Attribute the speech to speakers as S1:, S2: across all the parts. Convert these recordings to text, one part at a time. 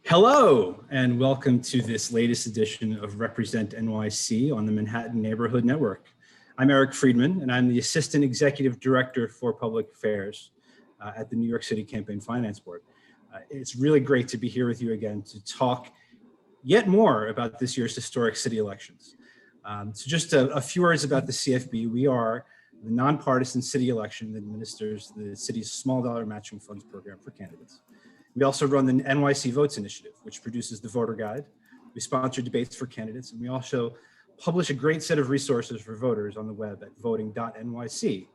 S1: Hello, and welcome to this latest edition of Represent NYC on the Manhattan Neighborhood Network. I'm Eric Friedman, and I'm the Assistant Executive Director for Public Affairs at the New York City Campaign Finance Board. It's really great to be here with you again to talk yet more about this year's historic city elections. So just a few words about the CFB. We are the nonpartisan city election that administers the city's small dollar matching funds program for candidates. We also run the NYC Votes Initiative, which produces the voter guide. We sponsor debates for candidates, and we also publish a great set of resources for voters on the web at voting.nyc.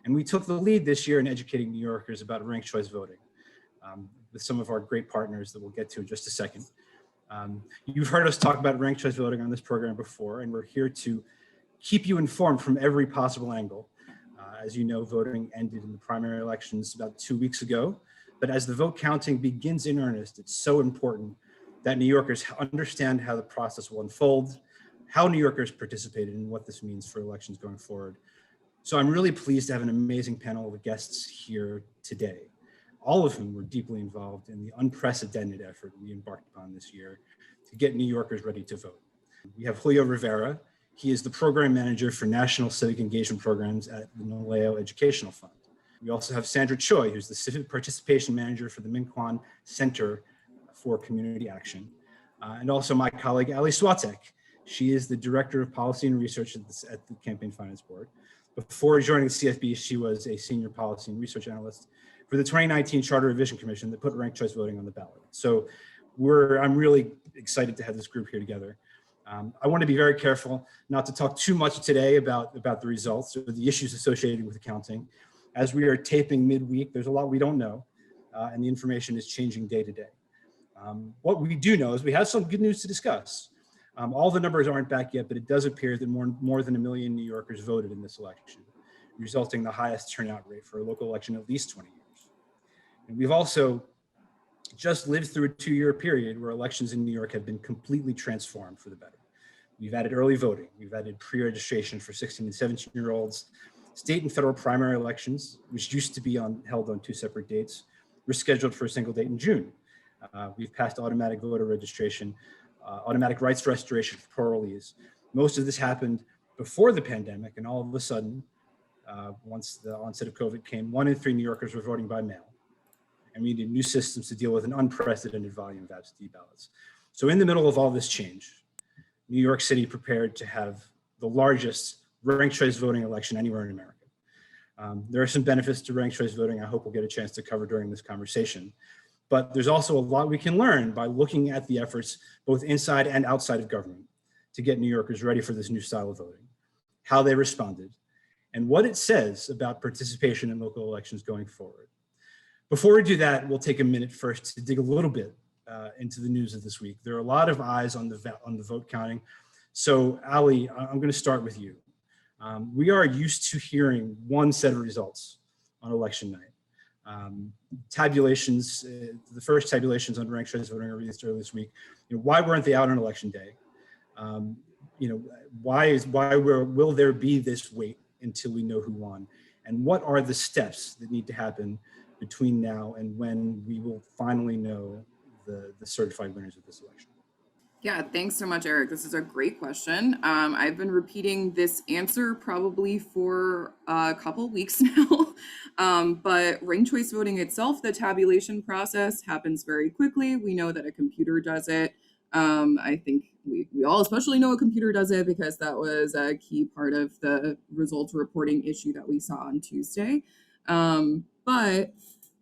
S1: And we took the lead this year in educating New Yorkers about ranked choice voting with some of our great partners that we'll get to in just a second. You've heard us talk about ranked choice voting on this program before, and we're here to keep you informed from every possible angle. As you know, voting ended in the primary elections about 2 weeks ago. But as the vote counting begins in earnest, it's so important that New Yorkers understand how the process will unfold, how New Yorkers participated, and what this means for elections going forward. So I'm really pleased to have an amazing panel of guests here today, all of whom were deeply involved in the unprecedented effort we embarked upon this year to get New Yorkers ready to vote. We have Julio Rivera. He is the Program Manager for National Civic Engagement Programs at the NALEO Educational Fund. We also have Sandra Choi, who's the Civic Participation Manager for the MinKwon Center for Community Action. And also my colleague, Allie Swatek. She is the Director of Policy and Research at the Campaign Finance Board. Before joining the CFB, she was a Senior Policy and Research Analyst for the 2019 Charter Revision Commission that put ranked choice voting on the ballot. So I'm really excited to have this group here together. I want to be very careful not to talk too much today about the results or the issues associated with the counting. As we are taping midweek, there's a lot we don't know, and the information is changing day to day. What we do know is we have some good news to discuss. All the numbers aren't back yet, but it does appear that more than 1 million New Yorkers voted in this election, resulting in the highest turnout rate for a local election in at least 20 years. And we've also just lived through a 2-year period where elections in New York have been completely transformed for the better. We've added early voting, we've added pre-registration for 16 and 17-year-olds, state and federal primary elections, which used to be held on 2 separate dates, were scheduled for a single date in June. We've passed automatic voter registration, automatic rights restoration for parolees. Most of this happened before the pandemic, and all of a sudden, once the onset of COVID came, 1 in 3 New Yorkers were voting by mail. And we needed new systems to deal with an unprecedented volume of absentee ballots. So in the middle of all this change, New York City prepared to have the largest ranked choice voting election anywhere in America. There are some benefits to ranked choice voting I hope we'll get a chance to cover during this conversation. But there's also a lot we can learn by looking at the efforts both inside and outside of government to get New Yorkers ready for this new style of voting, how they responded, and what it says about participation in local elections going forward. Before we do that, we'll take a minute first to dig a little bit into the news of this week. There are a lot of eyes on the vote counting. So Allie, I'm going to start with you. We are used to hearing one set of results on election night. Tabulations, the first tabulations on ranked choice voting are released earlier this week. Why weren't they out on election day? Why will there be this wait until we know who won? And what are the steps that need to happen between now and when we will finally know the certified winners of this election?
S2: Yeah, thanks so much, Eric. This is a great question. I've been repeating this answer probably for a couple weeks now, but ranked choice voting itself, the tabulation process happens very quickly. We know that a computer does it. I think we all especially know a computer does it because that was a key part of the results reporting issue that we saw on Tuesday. But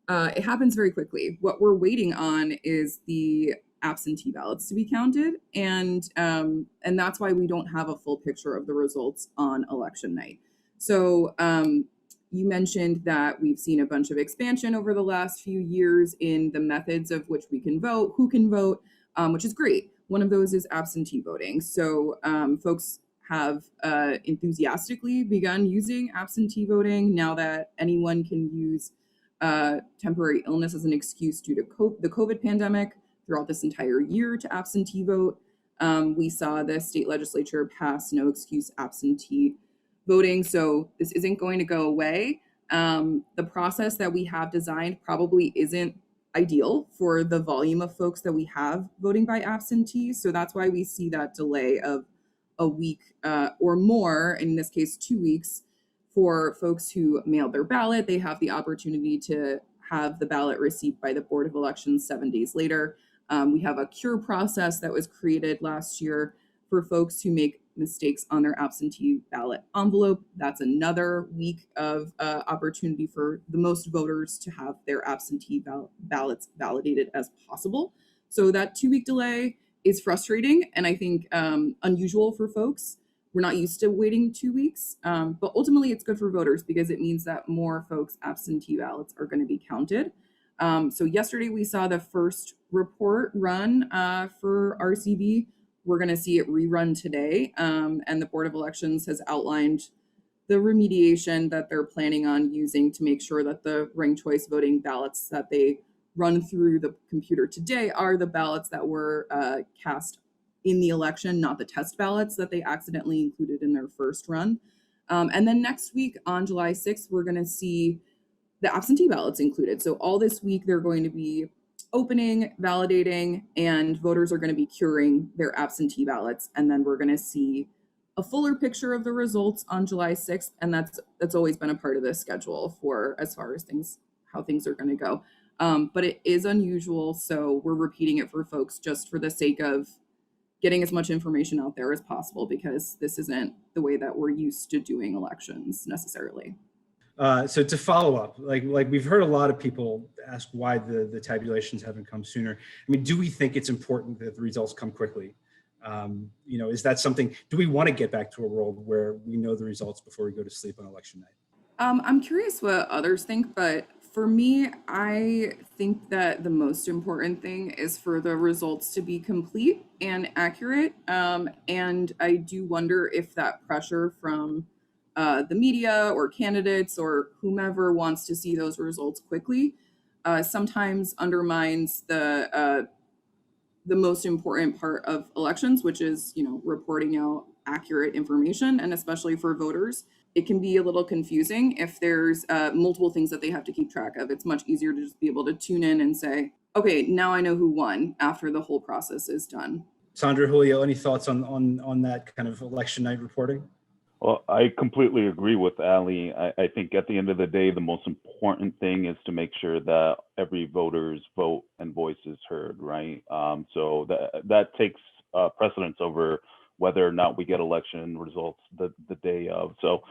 S2: it happens very quickly. What we're waiting on is the absentee ballots to be counted, and that's why we don't have a full picture of the results on election night. So you mentioned that we've seen a bunch of expansion over the last few years in the methods of which we can vote, who can vote, which is great. One of those is absentee voting. So folks have enthusiastically begun using absentee voting now that anyone can use temporary illness as an excuse due to the COVID pandemic throughout this entire year to absentee vote. We saw the state legislature pass no excuse absentee voting. So this isn't going to go away. The process that we have designed probably isn't ideal for the volume of folks that we have voting by absentee. So that's why we see that delay of a week or more, in this case, 2 weeks, for folks who mailed their ballot. They have the opportunity to have the ballot received by the Board of Elections 7 days later. We have a cure process that was created last year for folks who make mistakes on their absentee ballot envelope. That's another week of opportunity for the most voters to have their absentee ballots validated as possible. So that 2-week delay is frustrating and I think unusual for folks. We're not used to waiting 2 weeks, but ultimately it's good for voters because it means that more folks' absentee ballots are going to be counted. So yesterday we saw the first report run for RCV. We're going to see it rerun today, and the Board of Elections has outlined the remediation that they're planning on using to make sure that the ranked choice voting ballots that they run through the computer today are the ballots that were cast in the election, not the test ballots that they accidentally included in their first run. And then next week on July 6th, we're going to see the absentee ballots included. So all this week, they're going to be opening, validating, and voters are going to be curing their absentee ballots. And then we're going to see a fuller picture of the results on July 6th. And that's always been a part of the schedule for as far as how things are going to go. But it is unusual. So we're repeating it for folks just for the sake of getting as much information out there as possible, because this isn't the way that we're used to doing elections necessarily.
S1: So to follow up, like we've heard a lot of people ask why the tabulations haven't come sooner. I mean, do we think it's important that the results come quickly? Is that something, do we want to get back to a world where we know the results before we go to sleep on election night?
S2: I'm curious what others think, but for me, I think that the most important thing is for the results to be complete and accurate. And I do wonder if that pressure from the media or candidates or whomever wants to see those results quickly sometimes undermines the most important part of elections, which is, reporting out accurate information. And especially for voters, it can be a little confusing if there's multiple things that they have to keep track of. It's much easier to just be able to tune in and say, okay, now I know who won after the whole process is done.
S1: Sandra, Julio, any thoughts on that kind of election night reporting?
S3: Well, I completely agree with Allie. I think at the end of the day, the most important thing is to make sure that every voter's vote and voice is heard, right? So that takes precedence over whether or not we get election results the day of. So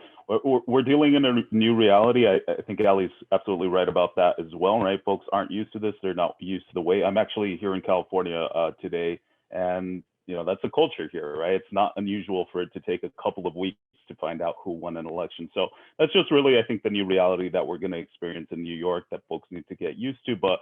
S3: we're dealing in a new reality. I think Allie's absolutely right about that as well, right? Folks aren't used to this. They're not used to the way. I'm actually here in California today, and that's a culture here, right? It's not unusual for it to take a couple of weeks to find out who won an election. So that's just really, I think, the new reality that we're going to experience in New York that folks need to get used to. But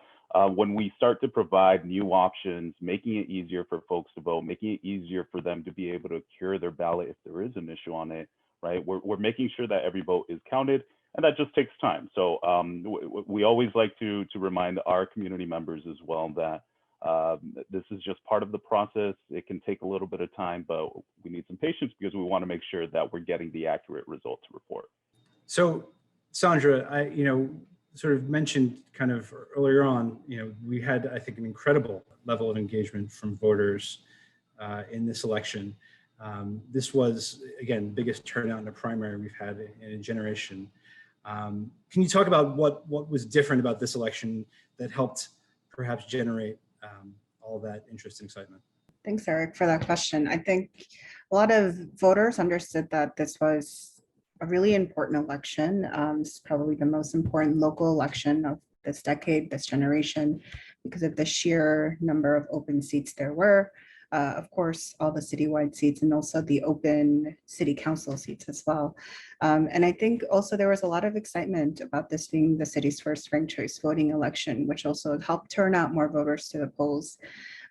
S3: when we start to provide new options, making it easier for folks to vote, making it easier for them to be able to cure their ballot if there is an issue on it, right? We're making sure that every vote is counted, and that just takes time. So we always like to remind our community members as well that this is just part of the process. It can take a little bit of time, but we need some patience because we want to make sure that we're getting the accurate result to report.
S1: So, Sandra, I sort of mentioned kind of earlier on, we had, I think, an incredible level of engagement from voters in this election. This was, again, the biggest turnout in a primary we've had in a generation. Can you talk about what was different about this election that helped perhaps generate all that interest and excitement?
S4: Thanks, Eric, for that question. I think a lot of voters understood that this was a really important election. It's probably the most important local election of this decade, this generation, because of the sheer number of open seats there were. Of course, all the citywide seats and also the open city council seats as well. And I think also there was a lot of excitement about this being the city's first ranked choice voting election, which also helped turn out more voters to the polls.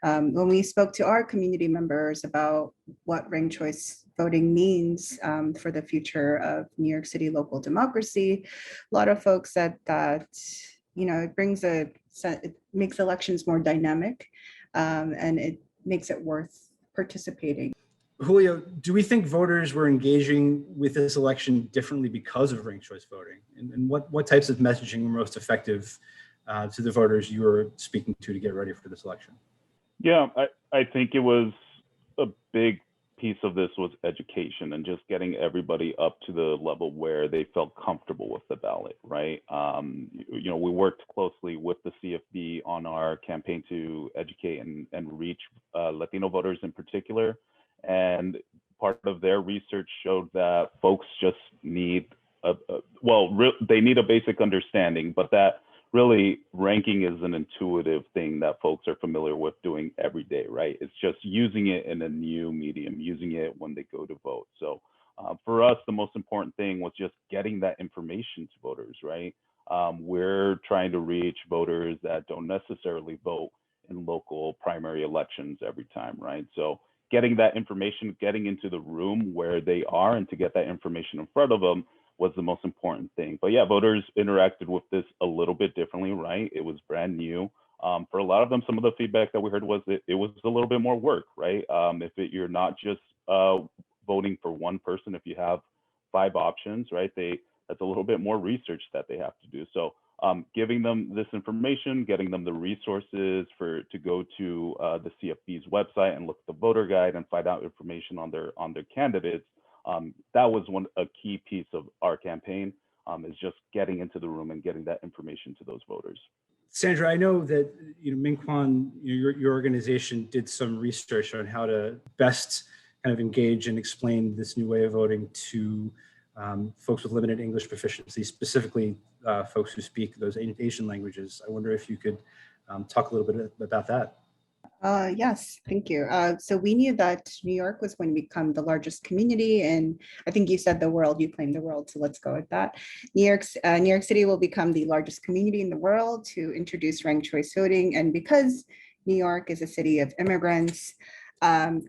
S4: When we spoke to our community members about what ranked choice voting means for the future of New York City local democracy, a lot of folks said that, it makes elections more dynamic and it makes it worth participating.
S1: Julio, do we think voters were engaging with this election differently because of ranked choice voting? And what types of messaging were most effective to the voters you were speaking to get ready for this election?
S3: Yeah, I think it was a big piece of this was education and just getting everybody up to the level where they felt comfortable with the ballot, right? You know, we worked closely with the CFB on our campaign to educate and reach Latino voters in particular. And part of their research showed that folks just need they need a basic understanding, but that really ranking is an intuitive thing that folks are familiar with doing every day, right? It's just using it in a new medium, using it when they go to vote. So for us, the most important thing was just getting that information to voters, right? We're trying to reach voters that don't necessarily vote in local primary elections every time, right? So getting that information, getting into the room where they are and to get that information in front of them was the most important thing. But yeah, voters interacted with this a little bit differently, right? It was brand new. For a lot of them, some of the feedback that we heard was that it was a little bit more work, right? You're not just voting for one person, if you have 5 options, right? That's a little bit more research that they have to do. So giving them this information, getting them the resources to go to the CFB's website and look at the voter guide and find out information on their candidates. That was a key piece of our campaign, is just getting into the room and getting that information to those voters.
S1: Sandra, I know that MinKwon, your organization did some research on how to best kind of engage and explain this new way of voting to folks with limited English proficiency, specifically folks who speak those Asian languages. I wonder if you could talk a little bit about that.
S4: Yes, thank you. So we knew that New York was going to become the largest community, and I think you said the world, you claimed the world, so let's go with that. New York City will become the largest community in the world to introduce ranked choice voting, and because New York is a city of immigrants,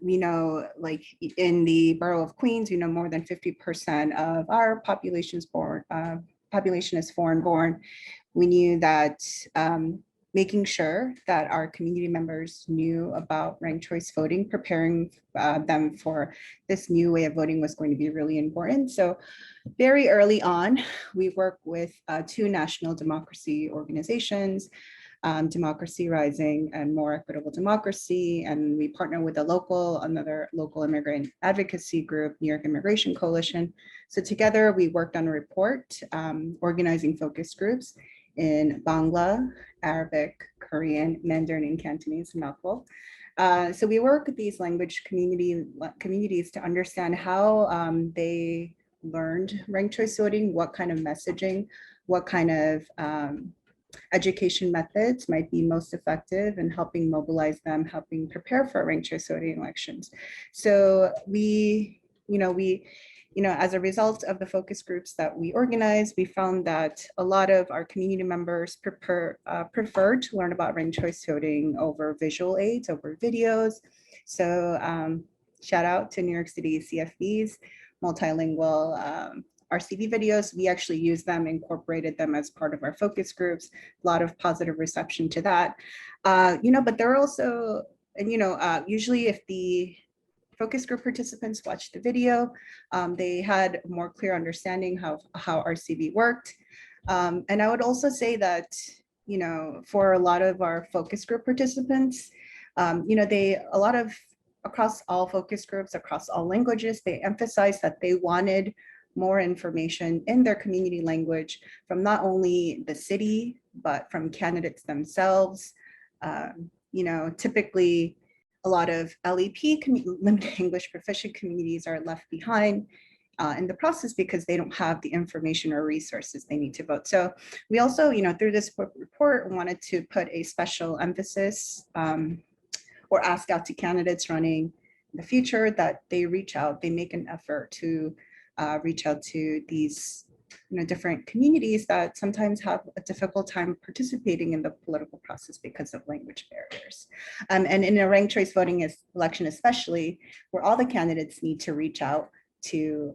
S4: we know, like in the borough of Queens, we know more than 50% of our population is foreign born. We knew that making sure that our community members knew about ranked choice voting, preparing them for this new way of voting was going to be really important. So very early on, we worked with 2 national democracy organizations, Democracy Rising and More Equitable Democracy, and we partner with another local immigrant advocacy group, New York Immigration Coalition. So together we worked on a report, organizing focus groups in Bangla, Arabic, Korean, Mandarin, and Cantonese, mouthful. So we work with these language communities to understand how they learned ranked choice voting, what kind of messaging, what kind of education methods might be most effective in helping mobilize them, helping prepare for ranked choice voting elections. So as a result of the focus groups that we organized, we found that a lot of our community members prefer to learn about ranked choice voting over visual aids, over videos. So shout out to New York City CFB's multilingual RCV videos. We actually used them, incorporated them as part of our focus groups. A lot of positive reception to that. But there are also, usually if the focus group participants watched the video, they had a more clear understanding how RCV worked. And I would also say that, for a lot of our focus group participants, across all focus groups, across all languages, they emphasized that they wanted more information in their community language from not only the city, but from candidates themselves. Typically, a lot of LEP, limited English proficient communities, are left behind in the process because they don't have the information or resources they need to vote. So we also, through this report, wanted to put a special emphasis or ask out to candidates running in the future that they make an effort to reach out to these different communities that sometimes have a difficult time participating in the political process because of language barriers. And in a ranked choice voting election, especially, where all the candidates need to reach out to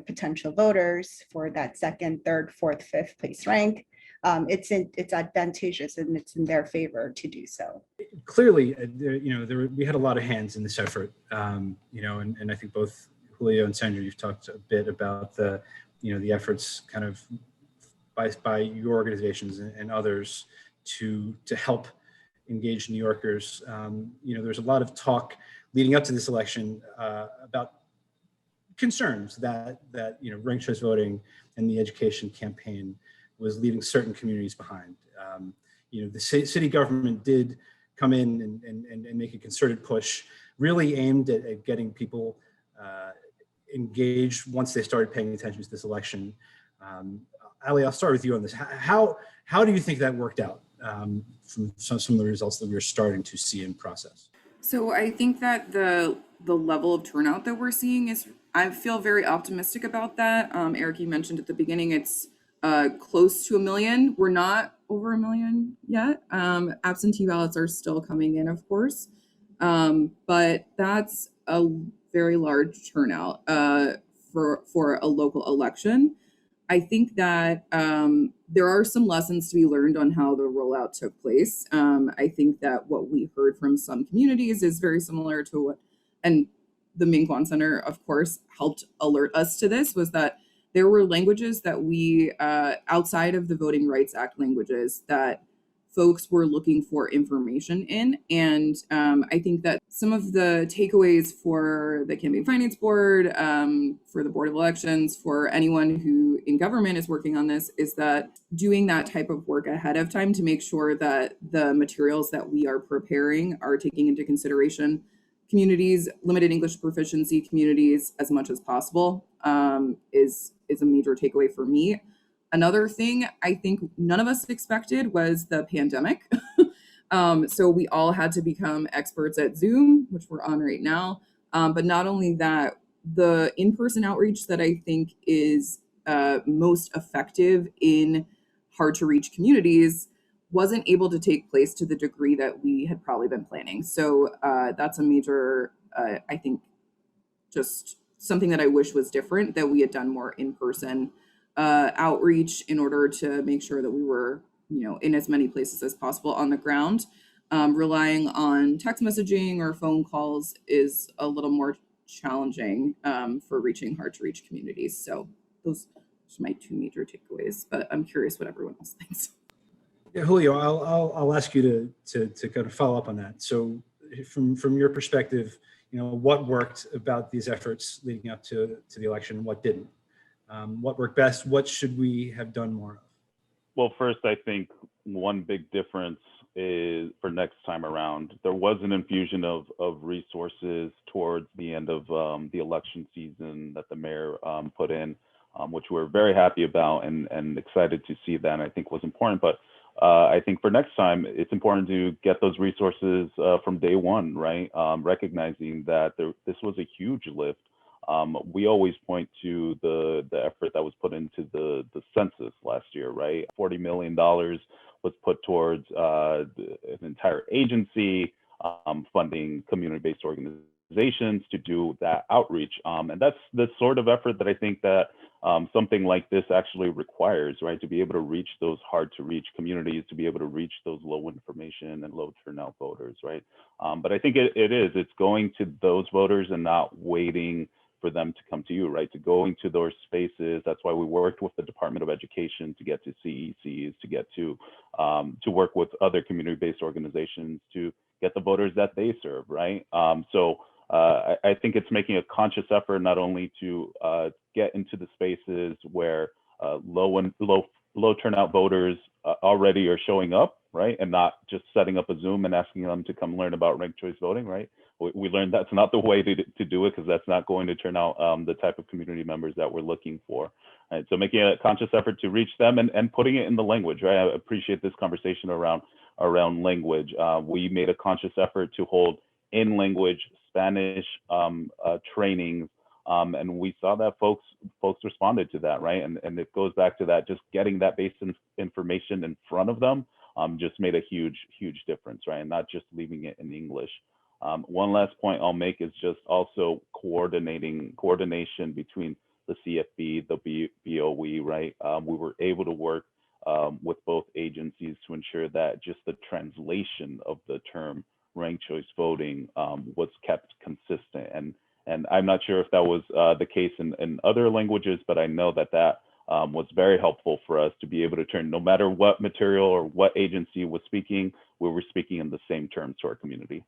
S4: potential voters for that 2nd, 3rd, 4th, 5th place rank, it's advantageous and it's in their favor to do so.
S1: Clearly, we had a lot of hands in this effort, and I think both Julio and Sandra, you've talked a bit about the efforts kind of by your organizations and others to help engage New Yorkers. There's a lot of talk leading up to this election about concerns that ranked choice voting and the education campaign was leaving certain communities behind. The city government did come in and make a concerted push, really aimed at getting people engaged once they started paying attention to this election. Allie, I'll start with you on this. How do you think that worked out from some of the results that we were starting to see in process?
S2: So I think that the level of turnout that we're seeing is, I feel very optimistic about that. Eric, you mentioned at the beginning, it's close to 1 million. We're not over 1 million yet. Absentee ballots are still coming in, of course. But that's a very large turnout for a local election. I think that there are some lessons to be learned on how the rollout took place. I think that what we heard from some communities is very similar to what, and the MinKwon Center, of course, helped alert us to this, was that there were languages that we, outside of the Voting Rights Act languages, that folks were looking for information in. And I think that some of the takeaways for the Campaign Finance Board, for the Board of Elections, for anyone who in government is working on this, is that doing that type of work ahead of time to make sure that the materials that we are preparing are taking into consideration communities, limited English proficiency communities as much as possible, is a major takeaway for me. Another thing I think none of us expected was the pandemic. So we all had to become experts at Zoom, which we're on right now. But not only that, the in-person outreach that I think is most effective in hard to reach communities wasn't able to take place to the degree that we had probably been planning. So that's a major, I think, just something that I wish was different, that we had done more in-person outreach in order to make sure that we were, in as many places as possible on the ground. Relying on text messaging or phone calls is a little more challenging for reaching hard to reach communities. So those are my two major takeaways, but I'm curious what everyone else thinks.
S1: Yeah, Julio, I'll ask you to kind of follow up on that. So from your perspective, what worked about these efforts leading up to the election and what didn't? What worked best? What should we have done more of?
S3: Well, first, I think one big difference is for next time around, there was an infusion of resources towards the end of the election season that the mayor put in, which we're very happy about and excited to see that, and I think was important. But I think for next time, it's important to get those resources from day one, right? Recognizing that this was a huge lift. We always point to the effort that was put into the census last year, right? $40 million was put towards an entire agency, funding community-based organizations to do that outreach. And that's the sort of effort that I think that something like this actually requires, right? To be able to reach those hard to reach communities, to be able to reach those low information and low turnout voters, right? But I think it's going to those voters and not waiting for them to come to you, right? To go into those spaces. That's why we worked with the Department of Education to get to CECs, to get to work with other community-based organizations to get the voters that they serve, right? So I think it's making a conscious effort not only to get into the spaces where low turnout voters already are showing up, right? And not just setting up a Zoom and asking them to come learn about ranked choice voting, right? We learned that's not the way to do it, because that's not going to turn out the type of community members that we're looking for. Right? So making a conscious effort to reach them and putting it in the language, right? I appreciate this conversation around language. We made a conscious effort to hold in language Spanish trainings, and we saw that folks responded to that, right? And it goes back to that, just getting that basic information in front of them just made a huge difference, right? And not just leaving it in English. One last point I'll make is just also coordination between the CFB, the BOE, right? We were able to work with both agencies to ensure that just the translation of the term ranked choice voting was kept consistent. And I'm not sure if that was the case in other languages, but I know that was very helpful for us to be able to turn, no matter what material or what agency was speaking, we were speaking in the same terms to our community.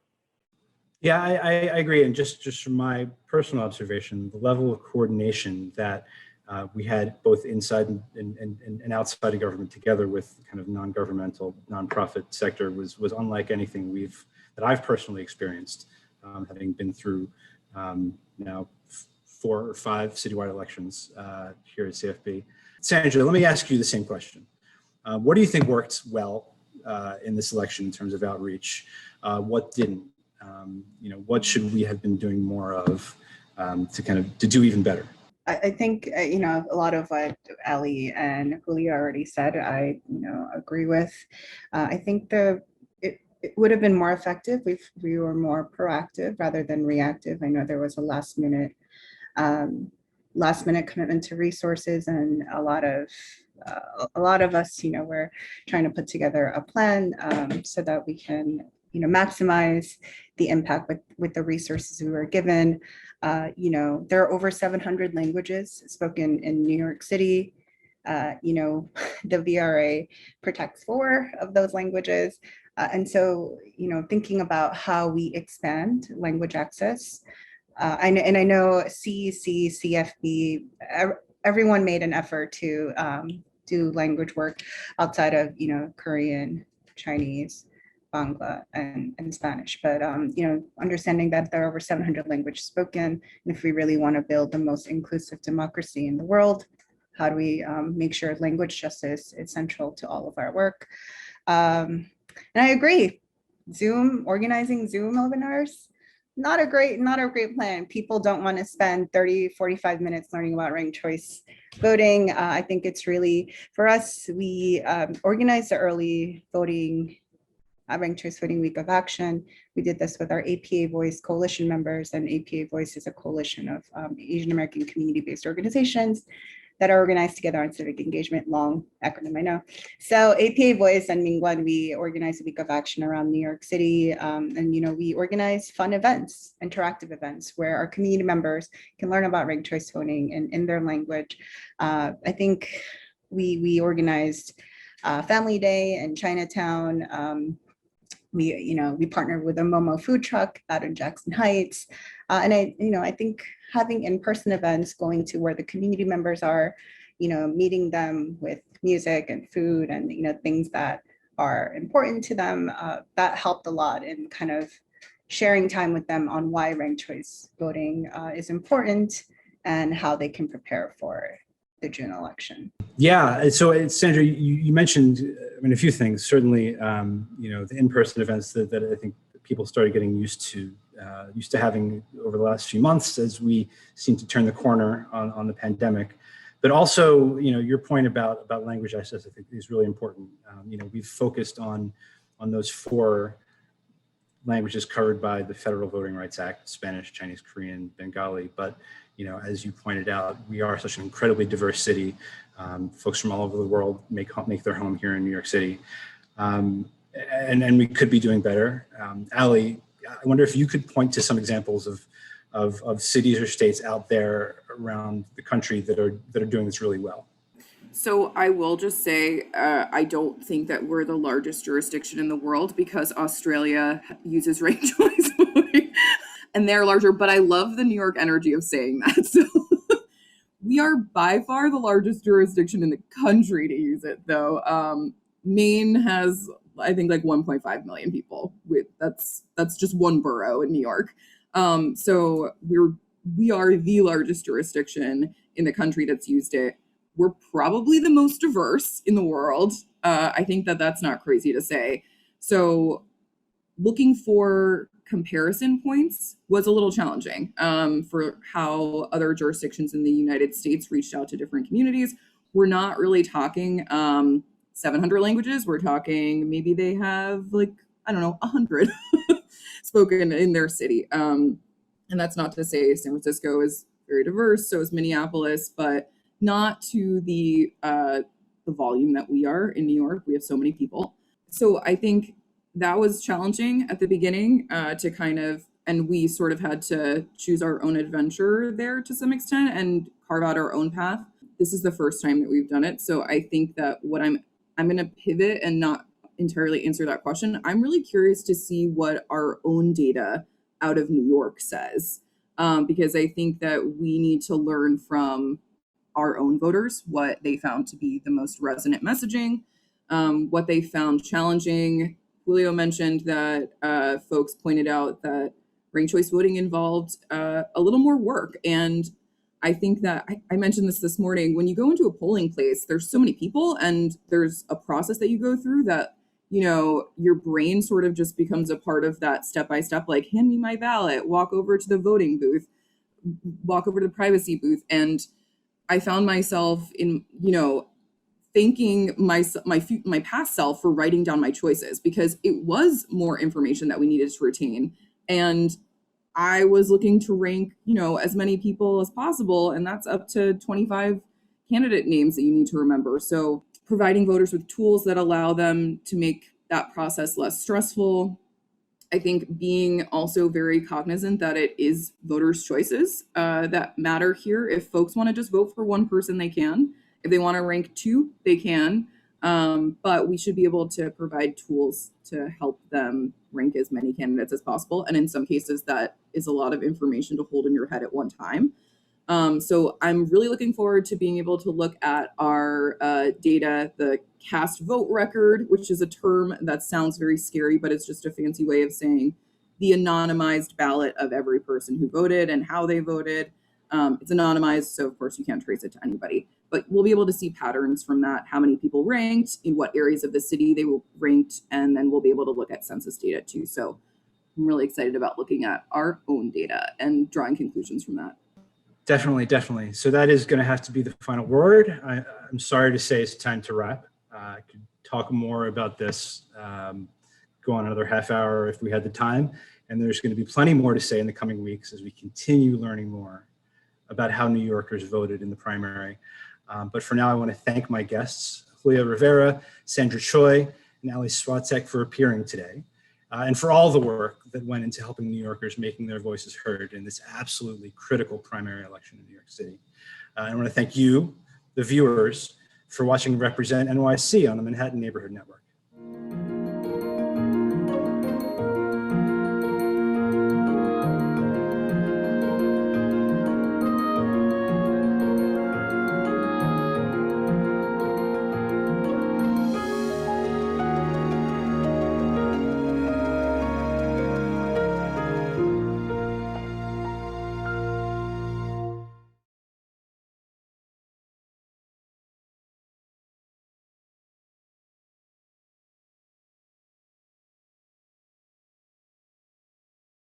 S1: Yeah, I agree. And just from my personal observation, the level of coordination that we had both inside and outside of government together with kind of non-governmental, nonprofit sector was unlike anything that I've personally experienced, having been through now 4 or 5 citywide elections here at CFB. Sandra, let me ask you the same question. What do you think worked well in this election in terms of outreach? What didn't? What should we have been doing more of to do even better?
S4: I think, a lot of what Allie and Julio already said, I, agree with. I think it would have been more effective if we were more proactive rather than reactive. I know there was a last minute commitment to resources, and a lot of us, we're trying to put together a plan so that we can, maximize the impact with the resources we were given. There are over 700 languages spoken in New York City. The VRA protects 4 of those languages. And so, thinking about how we expand language access, I know CEC, CFB, everyone made an effort to do language work outside of, Korean, Chinese, Bangla, and Spanish. But, understanding that there are over 700 languages spoken, and if we really want to build the most inclusive democracy in the world, how do we make sure language justice is central to all of our work? And I agree, organizing Zoom webinars, not a great plan. People don't want to spend 30, 45 minutes learning about ranked choice voting. I think it's really, for us, we organized the early voting Ranked Choice Voting Week of Action. We did this with our APA Voice coalition members, and APA Voice is a coalition of Asian American community-based organizations that are organized together on civic engagement, long acronym, I know. So APA Voice and MinKwon, we organized a week of action around New York City. And we organize fun events, interactive events, where our community members can learn about ranked choice voting in their language. I think we organized Family Day in Chinatown. We partnered with a Momo food truck out in Jackson Heights. And I think having in-person events, going to where the community members are, meeting them with music and food and, things that are important to them, that helped a lot in kind of sharing time with them on why ranked choice voting is important and how they can prepare for the June election.
S1: Yeah, so Sandra, you mentioned, a few things. Certainly, the in-person events that I think people started getting used to having over the last few months as we seem to turn the corner on the pandemic. But also, your point about language access, I think, is really important. We've focused on those 4 languages covered by the Federal Voting Rights Act: Spanish, Chinese, Korean, Bengali. But as you pointed out, we are such an incredibly diverse city. Folks from all over the world make their home here in New York City. And we could be doing better. Allie, I wonder if you could point to some examples of cities or states out there around the country that are doing this really well.
S2: So I will just say, I don't think that we're the largest jurisdiction in the world, because Australia uses ranked choice voting and they're larger, but I love the New York energy of saying that. So we are by far the largest jurisdiction in the country to use it, though. Maine has, I think, like 1.5 million people. That's just one borough in New York. So we are the largest jurisdiction in the country that's used it. We're probably the most diverse in the world. I think that's not crazy to say. So looking for comparison points was a little challenging for how other jurisdictions in the United States reached out to different communities. We're not really talking 700 languages. We're talking maybe they have 100 spoken in their city. And that's not to say San Francisco is very diverse, so is Minneapolis, but not to the volume that we are in New York. We have so many people. So I think that was challenging at the beginning and we sort of had to choose our own adventure there to some extent and carve out our own path. this is the first time that we've done it. So I think that what I'm going to pivot and not entirely answer that question. I'm really curious to see what our own data out of New York says, because I think that we need to learn from our own voters what they found to be the most resonant messaging, what they found challenging. Julio mentioned that folks pointed out that ranked choice voting involved a little more work. And I think that I mentioned this morning, when you go into a polling place, there's so many people and there's a process that you go through that, you know, your brain sort of just becomes a part of that step-by-step, like hand me my ballot, walk over to the voting booth, walk over to the privacy booth. And I found myself in, you know, thanking my past self for writing down my choices, because it was more information that we needed to retain. And I was looking to rank, you know, as many people as possible, and that's up to 25 candidate names that you need to remember. So providing voters with tools that allow them to make that process less stressful. I think being also very cognizant that it is voters' choices that matter here. If folks want to just vote for one person, they can. If they want to rank two, they can. But we should be able to provide tools to help them rank as many candidates as possible. And in some cases, that is a lot of information to hold in your head at one time. So I'm really looking forward to being able to look at our data, the cast vote record, which is a term that sounds very scary, but it's just a fancy way of saying the anonymized ballot of every person who voted and how they voted. It's anonymized, so of course you can't trace it to anybody, but we'll be able to see patterns from that, how many people ranked, in what areas of the city they were ranked, and then we'll be able to look at census data too. So I'm really excited about looking at our own data and drawing conclusions from that.
S1: Definitely, definitely. So that is going to have to be the final word. I'm sorry to say it's time to wrap. I could talk more about this, go on another half hour if we had the time. And there's going to be plenty more to say in the coming weeks as we continue learning more about how New Yorkers voted in the primary. But for now, I want to thank my guests, Julio Rivera, Sandra Choi, and Allie Swatek for appearing today. And for all the work that went into helping New Yorkers making their voices heard in this absolutely critical primary election in New York City. I want to thank you, the viewers, for watching Represent NYC on the Manhattan Neighborhood Network.